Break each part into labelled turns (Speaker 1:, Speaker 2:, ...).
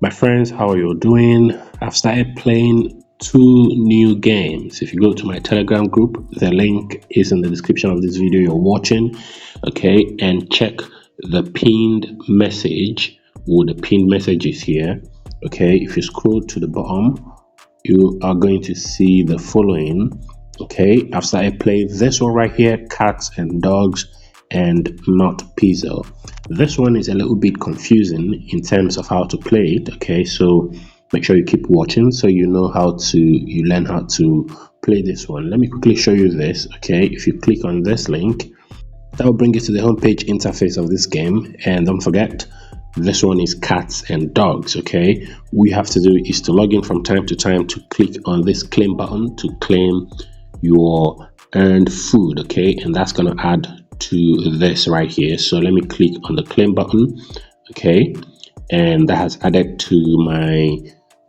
Speaker 1: My friends, how are you doing? I've started playing two new games. If you go to my Telegram group, the link is in the description of this video you're watching, okay? And check the pinned message, or the pinned messages here, okay? If you scroll to the bottom, you are going to see the following, okay? I've started playing this one right here, Cats and Dogs and Not Pizza. This one is a little bit confusing in terms of how to play it, okay? So make sure you keep watching so you learn how to play this one. Let me quickly show you this, okay? If you click on this link, that will bring you to the homepage interface of this game. And don't forget, this one is Cats and Dogs, okay? What you have to do is to log in from time to time to click on this claim button to claim your earned food, okay? And that's going to add to this right here. So let me click on the claim button, okay? And that has added to my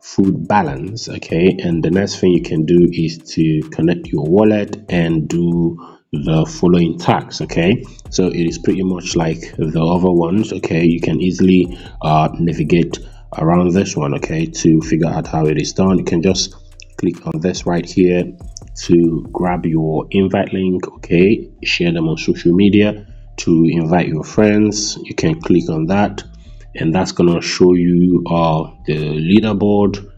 Speaker 1: food balance, okay? And the next thing you can do is to connect your wallet and do the following tasks, okay? So it is pretty much like the other ones, okay? You can easily navigate around this one, okay, to figure out how it is done. You can just click on this right here to grab your invite link, okay? Share them on social media to invite your friends. You can click on that and that's gonna show you the leaderboard,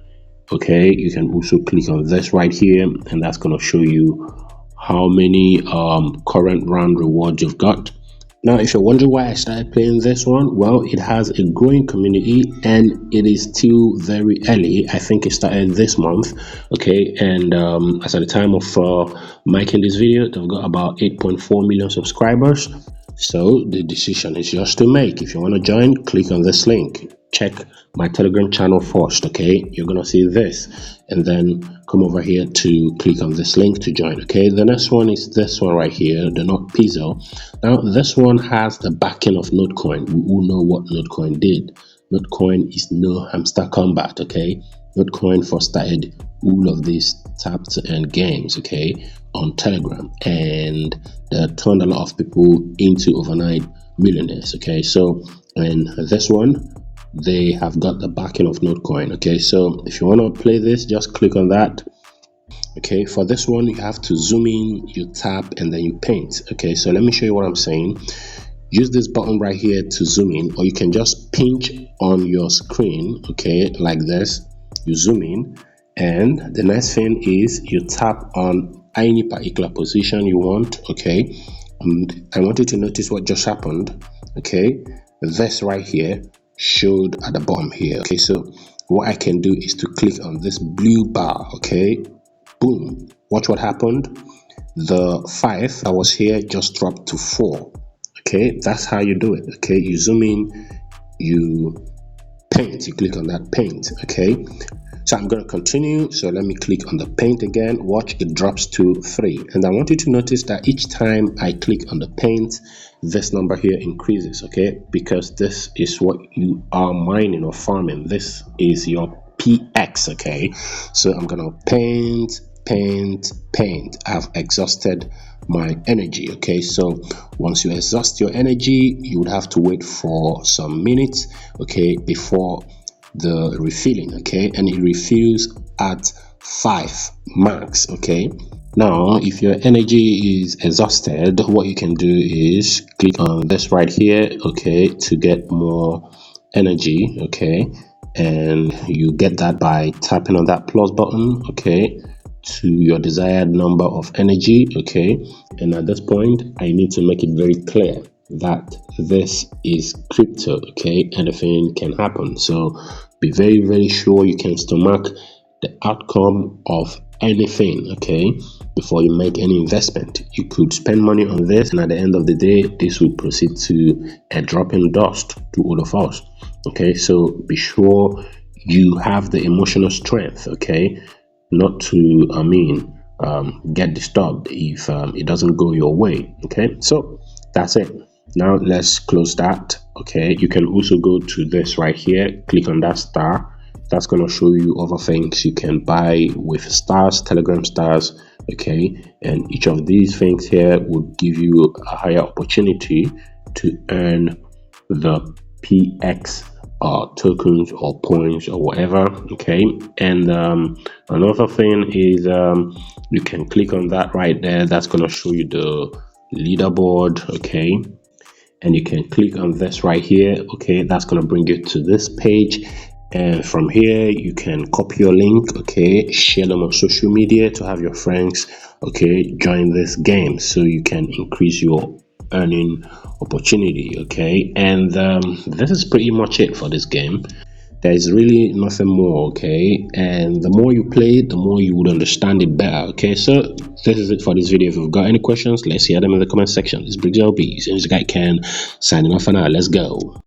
Speaker 1: okay? You can also click on this right here and that's gonna show you how many current round rewards you've got. Now, if you're wondering why I started playing this one, well, it has a growing community and it is still very early. I think it started this month, okay? And as at the time of making this video, they've got about 8.4 million subscribers. So the decision is yours to make. If you want to join, click on this link. Check my Telegram channel first, okay? You're gonna see this and then come over here to click on this link to join, okay? The next one is this one right here, the Not Pizza. Now this one has the backing of Notecoin. We all know what Notecoin did. Notecoin is no Hamster Kombat, okay? Notecoin first started all of these tap to earn games, okay, on Telegram, and that turned a lot of people into overnight millionaires, okay? So and this one, they have got the backing of Notecoin, okay? So if you want to play this, just click on that, okay? For this one, you have to zoom in, you tap, and then you paint, okay? So let me show you what I'm saying. Use this button right here to zoom in, or you can just pinch on your screen, okay, like this. You zoom in, and the next thing is you tap on any particular position you want, okay? And I want you to notice what just happened, okay? This right here showed at the bottom here, okay? So what I can do is to click on this blue bar, okay? Boom, watch what happened. The 5 that was here just dropped to 4, okay? That's how you do it, okay? You zoom in, you paint, you click on that paint, okay? So I'm going to continue. So let me click on the paint again. Watch, it drops to 3. And I want you to notice that each time I click on the paint, this number here increases, okay? Because this is what you are mining or farming. This is your PX, okay? So I'm going to paint. I've exhausted my energy, okay? So once you exhaust your energy, you would have to wait for some minutes, okay, before the refilling, okay? And it refills at 5 max, okay? Now if your energy is exhausted, what you can do is click on this right here, okay, to get more energy, okay? And you get that by tapping on that plus button, okay, to your desired number of energy, okay? And at this point, I need to make it very clear that this is crypto, okay? Anything can happen, so be very sure you can stomach the outcome of anything, okay, before you make any investment. You could spend money on this, and at the end of the day, this will proceed to a dropping dust to all of us, okay? So be sure you have the emotional strength, okay, not to get disturbed if it doesn't go your way, okay? So that's it. Now let's close that, okay? You can also go to this right here, click on that star. That's going to show you other things you can buy with stars, Telegram stars, okay? And each of these things here would give you a higher opportunity to earn the PX tokens or points or whatever. Okay, and another thing is you can click on that right there. That's going to show you the leaderboard. Okay, and you can click on this right here. Okay, that's going to bring you to this page, and from here you can copy your link. Okay, share them on social media to have your friends, okay, join this game so you can increase your earning opportunity. Okay, and this is pretty much it for this game. There is really nothing more. Okay, and the more you play, the more you would understand it better. Okay, so this is it for this video. If you've got any questions, let's hear them in the comment section. This is Briggs LB, and this guy Ken signing off for now. Let's go.